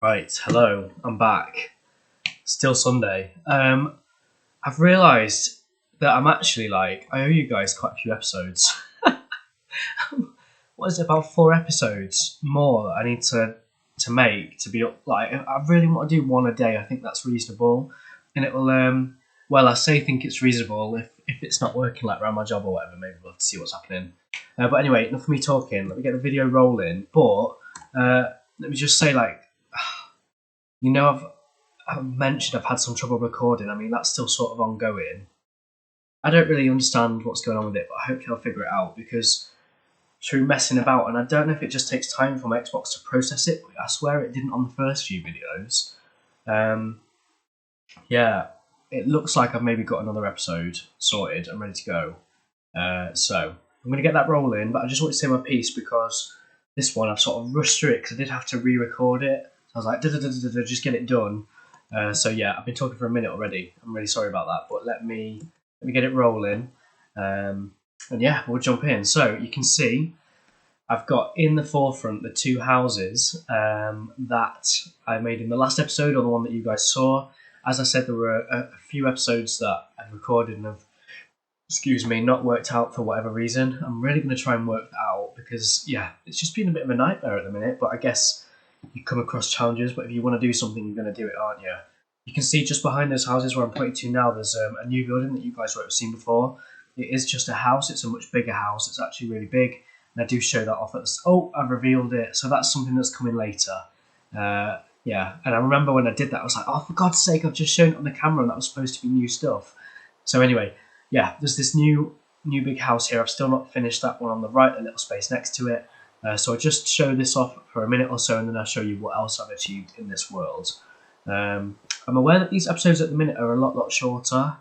Right, hello, I'm back. Still Sunday. I've realised that I'm actually I owe you guys quite a few episodes. What is it, about 4 episodes more that I need to make to be up? I really want to do one a day. I think that's reasonable, and it will. Well, I think it's reasonable. If it's not working around my job or whatever, maybe we'll have to see what's happening. But anyway, enough of me talking. Let me get the video rolling. But let me just say, I've mentioned I've had some trouble recording. I mean, that's still sort of ongoing. I don't really understand what's going on with it, but hopefully I'll figure it out because through messing about, and I don't know if it just takes time for my Xbox to process it, but I swear it didn't on the first few videos. Yeah, it looks like I've maybe got another episode sorted and ready to go. So I'm going to get that rolling, but I just want to say my piece because this one I've sort of rushed through it because I did have to re-record it. So I was like, just get it done. So yeah, I've been talking for a minute already. I'm really sorry about that, but let me get it rolling. And yeah, we'll jump in. So you can see I've got in the forefront the two houses that I made in the last episode, or the one that you guys saw. As I said, there were a few episodes that I've recorded and have, not worked out for whatever reason. I'm really going to try and work that out because, yeah, it's just been a bit of a nightmare at the minute, but I guess you come across challenges, but if you want to do something, you're going to do it, aren't you? You can see just behind those houses where I'm pointing to now, there's a new building that you guys won't have seen before. It is just a house. It's a much bigger house. It's actually really big. And I do show that off at the... Oh, I've revealed it. So that's something that's coming later. Yeah, and I remember when I did that, I was like, oh, for God's sake, I've just shown it on the camera and that was supposed to be new stuff. So anyway, yeah, there's this new big house here. I've still not finished that one on the right, a little space next to it. So I'll just show this off for a minute or so, and then I'll show you what else I've achieved in this world. I'm aware that these episodes at the minute are a lot shorter.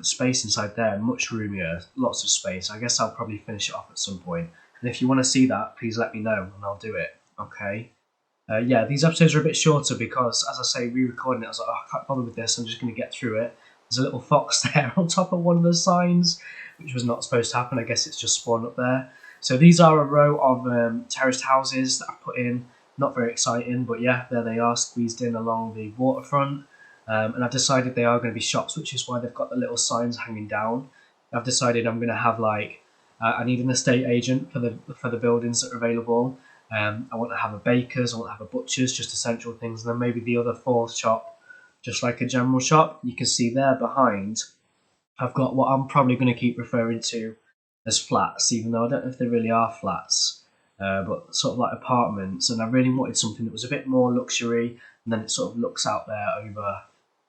Space inside there, much roomier, lots of space. I guess I'll probably finish it off at some point. And if you want to see that, please let me know, and I'll do it. Okay. Yeah, these episodes are a bit shorter because, as I say, re-recording it, I was like, oh, I can't bother with this. I'm just going to get through it. There's a little fox there on top of one of the signs, which was not supposed to happen. I guess it's just spawned up there. So these are a row of terraced houses that I've put in. Not very exciting, but yeah, there they are, squeezed in along the waterfront. And I've decided they are going to be shops, which is why they've got the little signs hanging down. I've decided I'm going to have I need an estate agent for the buildings that are available. I want to have a baker's, I want to have a butcher's, just essential things, and then maybe the other fourth shop, just like a general shop. You can see there behind, I've got what I'm probably going to keep referring to as flats, even though I don't know if they really are flats, but sort of like apartments. And I really wanted something that was a bit more luxury, and then it sort of looks out there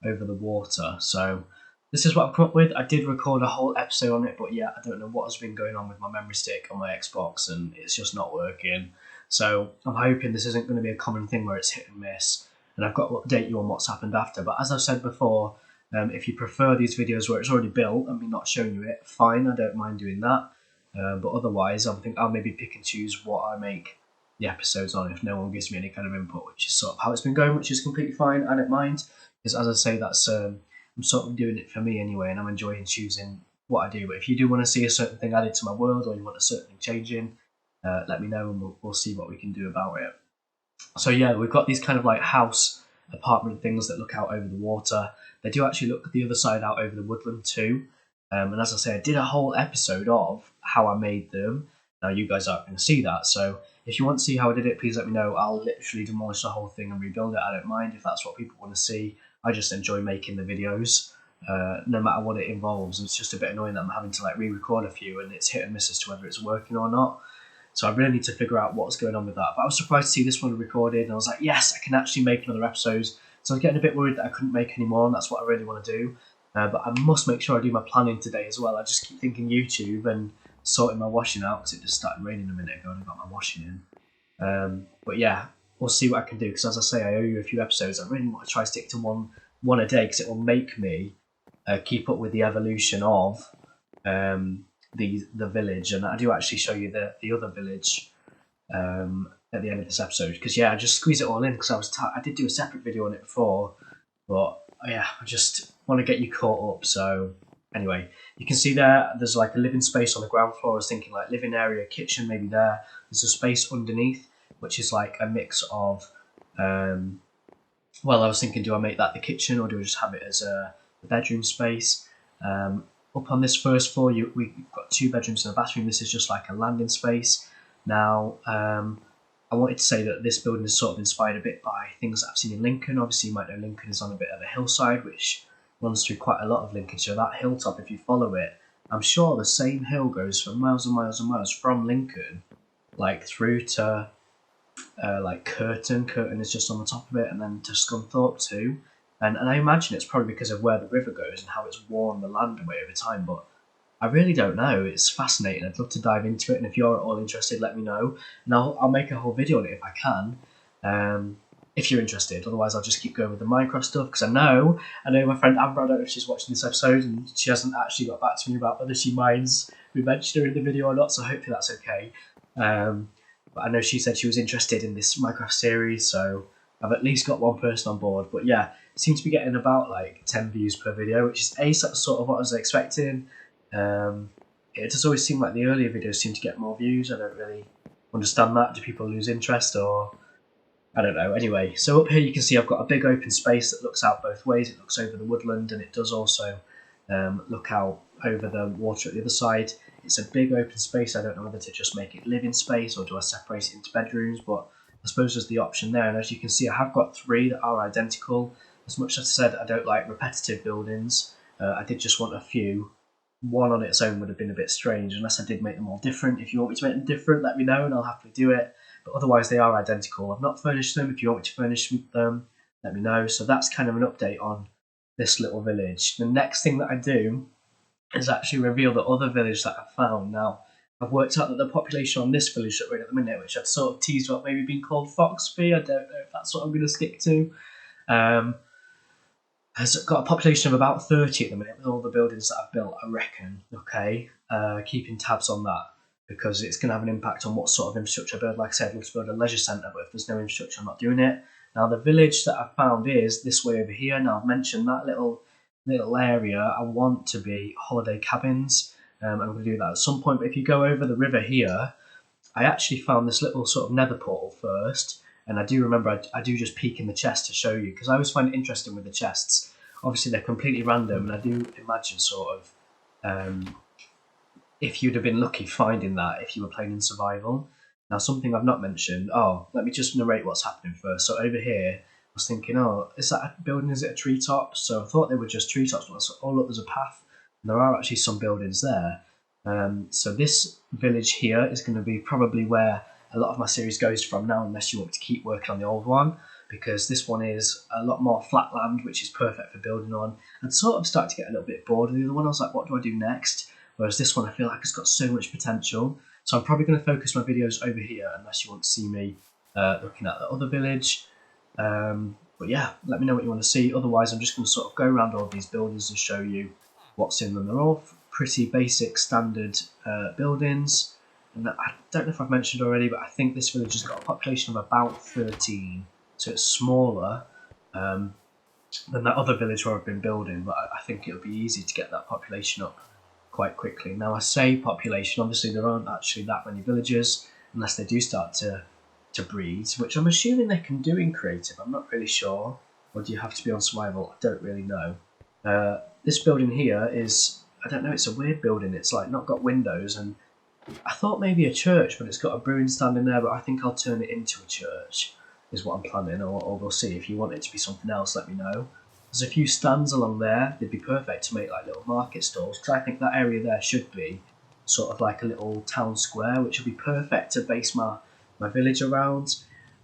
over the water. So this is what I've come up with. I did record a whole episode on it, but yeah, I don't know what has been going on with my memory stick on my Xbox, and it's just not working. So I'm hoping this isn't going to be a common thing where it's hit and miss, and I've got to update you on what's happened after. But as I've said before, if you prefer these videos where it's already built and me not showing you it, fine, I don't mind doing that. But otherwise, I think I'll maybe pick and choose what I make the episodes on if no one gives me any kind of input, which is sort of how it's been going, which is completely fine. I don't mind, because as I say, that's I'm sort of doing it for me anyway, and I'm enjoying choosing what I do. But if you do want to see a certain thing added to my world, or you want a certain thing changing, let me know, and we'll see what we can do about it. So yeah, we've got these kind of house apartment things that look out over the water. They do actually look the other side out over the woodland too. And as I say, I did a whole episode of how I made them. Now you guys aren't going to see that, so if you want to see how I did it, please let me know. I'll literally demolish the whole thing and rebuild it. I don't mind if that's what people want to see. I just enjoy making the videos, no matter what it involves. It's just a bit annoying that I'm having to re-record a few, and it's hit and miss as to whether it's working or not. So I really need to figure out what's going on with that. But I was surprised to see this one recorded, and I was like, yes, I can actually make another episode. So I was getting a bit worried that I couldn't make any more, and that's what I really want to do. But I must make sure I do my planning today as well. I just keep thinking YouTube and sorting my washing out, because it just started raining a minute ago and I got my washing in. But yeah, we'll see what I can do, because as I say, I owe you a few episodes. I really want to try to stick to one a day, because it will make me keep up with the evolution of the village. And I do actually show you the other village at the end of this episode, because yeah, I just squeeze it all in, because I did do a separate video on it before, but yeah, I just want to get you caught up. So anyway, you can see there's a living space on the ground floor. I was thinking living area, kitchen maybe there. There's a space underneath, which is a mix of Well, I was thinking, do I make that the kitchen or do I just have it as a bedroom space? Up on this first floor, we've got 2 bedrooms and a bathroom. This is just like a landing space. Now, I wanted to say that this building is sort of inspired a bit by things that I've seen in Lincoln. Obviously, you might know Lincoln is on a bit of a hillside, which runs through quite a lot of Lincolnshire. That hilltop, if you follow it, I'm sure the same hill goes for miles and miles and miles from Lincoln, like through to like Curtin. Curtin is just on the top of it, and then to Scunthorpe too. And I imagine it's probably because of where the river goes and how it's worn the land away over time. But I really don't know. It's fascinating. I'd love to dive into it, and if you're at all interested, let me know, and I'll make a whole video on it if I can. If you're interested, otherwise I'll just keep going with the Minecraft stuff because I know my friend Amber. I don't know if she's watching this episode, and she hasn't actually got back to me about whether she minds we mentioned her in the video or not. So hopefully that's okay. But I know she said she was interested in this Minecraft series, so I've at least got one person on board. But yeah, it seems to be getting about like 10 views per video, which is sort of what I was expecting. It does always seem like the earlier videos seem to get more views. I don't really understand that. Do people lose interest, or I don't know. Anyway, so up here you can see I've got a big open space that looks out both ways. It looks over the woodland, and it does also look out over the water at the other side. It's a big open space. I don't know whether to just make it living space or do I separate it into bedrooms, but I suppose there's the option there. And as you can see, I have got 3 that are identical. As much as I said I don't like repetitive buildings, I did just want a few. One on its own would have been a bit strange unless I did make them all different. If you want me to make them different, let me know and I'll happily do it. But otherwise they are identical. I've not furnished them. If you want me to furnish them, let me know. So that's kind of an update on this little village. The next thing that I do is actually reveal the other village that I've found. Now, I've worked out that the population on this village that we're in at the minute, which I'd sort of teased about maybe being called Foxby, I don't know if that's what I'm going to stick to, has got a population of about 30 at the minute with all the buildings that I've built, I reckon. Okay, keeping tabs on that because it's going to have an impact on what sort of infrastructure I build. Like I said, I'd love to build a leisure centre, but if there's no infrastructure, I'm not doing it. Now, the village that I've found is this way over here. Now, I've mentioned that little area I want to be holiday cabins, and I'm going to do that at some point. But if you go over the river here, I actually found this little sort of nether portal first, and I do remember I do just peek in the chest to show you because I always find it interesting with the chests. Obviously they're completely random, and I do imagine sort of if you'd have been lucky finding that if you were playing in survival. Now, something I've not mentioned, let me just narrate what's happening first. So over here, I was thinking, is that a building? Is it a treetop? So I thought they were just treetops, but I thought, look, there's a path. And there are actually some buildings there. So this village here is going to be probably where a lot of my series goes from now, unless you want me to keep working on the old one, because this one is a lot more flat land, which is perfect for building on. I'd sort of start to get a little bit bored of the other one. I was like, what do I do next? Whereas this one, I feel like it's got so much potential. So I'm probably going to focus my videos over here, unless you want to see me looking at the other village. But yeah, let me know what you want to see. Otherwise, I'm just going to sort of go around all these buildings and show you what's in them. They're all pretty basic, standard buildings. And I don't know if I've mentioned already, but I think this village has got a population of about 13. So it's smaller than that other village where I've been building. But I think it'll be easy to get that population up quite quickly. Now, I say population, obviously there aren't actually that many villagers unless they do start to breed, which I'm assuming they can do in creative. I'm not really sure. Or do you have to be on survival? I don't really know. This building here is, I don't know, it's a weird building. It's like not got windows, and I thought maybe a church, but it's got a brewing stand in there, but I think I'll turn it into a church is what I'm planning, or we'll see. If you want it to be something else, let me know. There's a few stands along there. They'd be perfect to make like little market stalls, because I think that area there should be sort of like a little town square, which would be perfect to base my village around.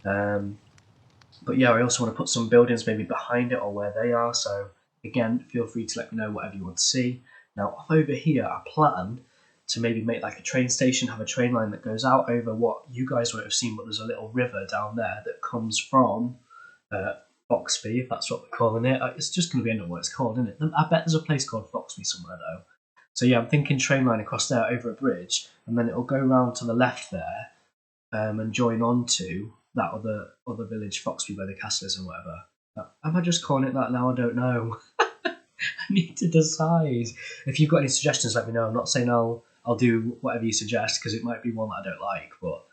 But yeah, I also want to put some buildings maybe behind it or where they are. So again, feel free to let me know whatever you want to see. Now, off over here, I plan to maybe make like a train station, have a train line that goes out over what you guys won't have seen, but there's a little river down there that comes from Foxby, if that's what we're calling it. It's just going to be under what it's called, isn't it? I bet there's a place called Foxby somewhere though. So yeah, I'm thinking train line across there over a bridge, and then it'll go round to the left there and join on to that other village, Foxby, where the castle is or whatever. Am I just calling it that now? I don't know. I need to decide. If you've got any suggestions, let me know. I'm not saying I'll do whatever you suggest, because it might be one that I don't like, but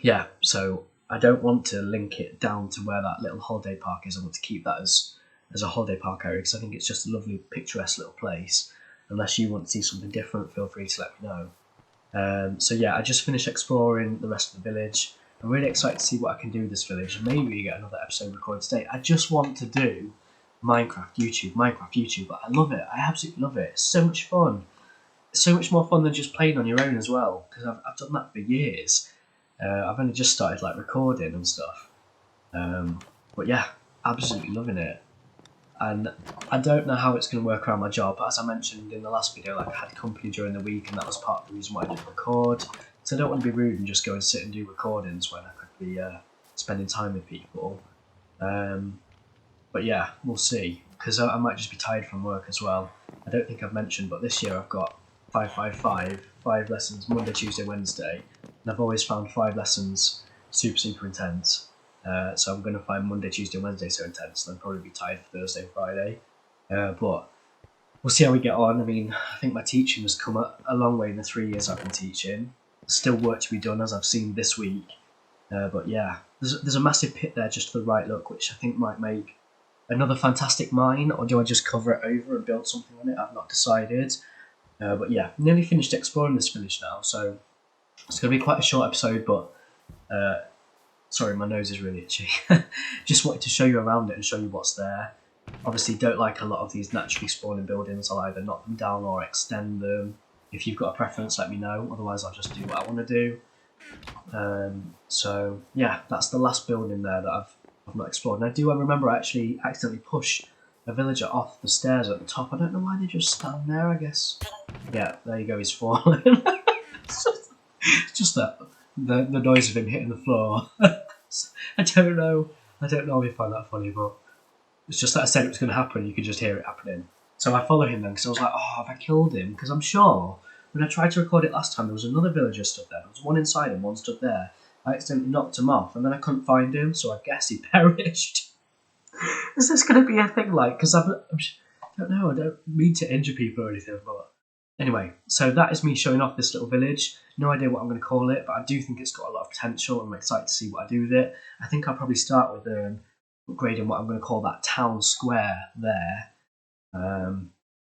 yeah, so I don't want to link it down to where that little holiday park is. I want to keep that as a holiday park area because I think it's just a lovely, picturesque little place. Unless you want to see something different, feel free to let me know. So yeah, I just finished exploring the rest of the village. I'm really excited to see what I can do with this village. Maybe we get another episode recorded today. I just want to do Minecraft YouTube. But I love it. I absolutely love it. It's so much fun. It's so much more fun than just playing on your own as well. Because I've done that for years. I've only just started like recording and stuff. But yeah, absolutely loving it. And I don't know how it's going to work around my job. As I mentioned in the last video, like I had company during the week, and that was part of the reason why I didn't record. So I don't want to be rude and just go and sit and do recordings when I could be spending time with people. But yeah, we'll see. Because I might just be tired from work as well. I don't think I've mentioned, but this year I've got 5 lessons, Monday, Tuesday, Wednesday. And I've always found 5 lessons super intense. So I'm going to find Monday, Tuesday, Wednesday so intense, and then probably be tired for Thursday and Friday. But we'll see how we get on. I mean, I think my teaching has come a long way in the 3 years I've been teaching. There's still work to be done, as I've seen this week. But yeah, there's a massive pit there just for the right look, which I think might make another fantastic mine, or do I just cover it over and build something on it? I've not decided. But yeah, nearly finished exploring this village now, so it's going to be quite a short episode, but sorry, my nose is really itchy. Just wanted to show you around it and show you what's there. Obviously, don't like a lot of these naturally spawning buildings. I'll either knock them down or extend them. If you've got a preference, let me know. Otherwise, I'll just do what I want to do. So yeah, that's the last building there that I've not explored. And I remember I actually accidentally pushed a villager off the stairs at the top. I don't know why they just stand there, I guess. Yeah, there you go, he's falling. It's just that the noise of him hitting the floor. I don't know if you find that funny, but it's just that I said it was going to happen. You could just hear it happening. So I follow him then because I was like, oh, have I killed him? Because I'm sure when I tried to record it last time, there was another villager stood there. There was one inside and one stood there. I accidentally knocked him off, and then I couldn't find him, so I guess he perished. Is this going to be a thing like? Because I don't know. I don't mean to injure people or anything, but anyway. So that is me showing off this little village. No idea what I'm going to call it, but I do think it's got a lot of potential. I'm excited to see what I do with it. I think I'll probably start with upgrading what I'm going to call that town square there.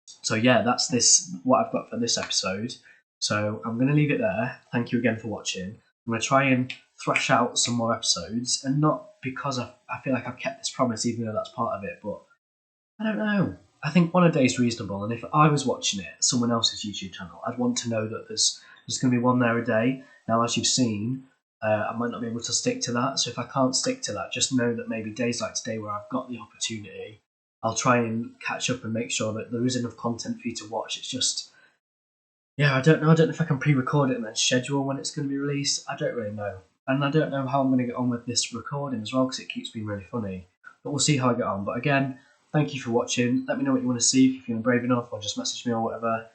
So yeah, that's what I've got for this episode. So I'm going to leave it there. Thank you again for watching. I'm going to try and thrash out some more episodes, and not because I feel like I've kept this promise, even though that's part of it, but I don't know. I think one a day is reasonable, and if I was watching it, someone else's YouTube channel, I'd want to know that there's going to be one there a day. Now, as you've seen, I might not be able to stick to that, so if I can't stick to that, just know that maybe days like today where I've got the opportunity, I'll try and catch up and make sure that there is enough content for you to watch. It's just, yeah, I don't know if I can pre-record it and then schedule when it's going to be released. I don't really know. And I don't know how I'm going to get on with this recording as well, because it keeps being really funny. But we'll see how I get on. But again, thank you for watching. Let me know what you want to see, if you're feeling brave enough, or just message me or whatever.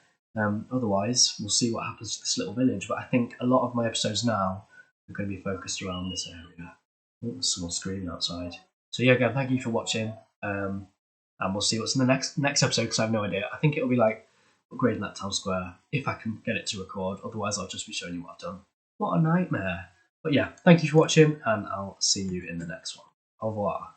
Otherwise, we'll see what happens to this little village. But I think a lot of my episodes now are going to be focused around this area. Oh, there's someone screaming outside. So yeah, again, thank you for watching. And we'll see what's in the next episode, because I have no idea. I think it'll be like upgrading that town square, if I can get it to record. Otherwise, I'll just be showing you what I've done. What a nightmare. But yeah, thank you for watching, and I'll see you in the next one. Au revoir.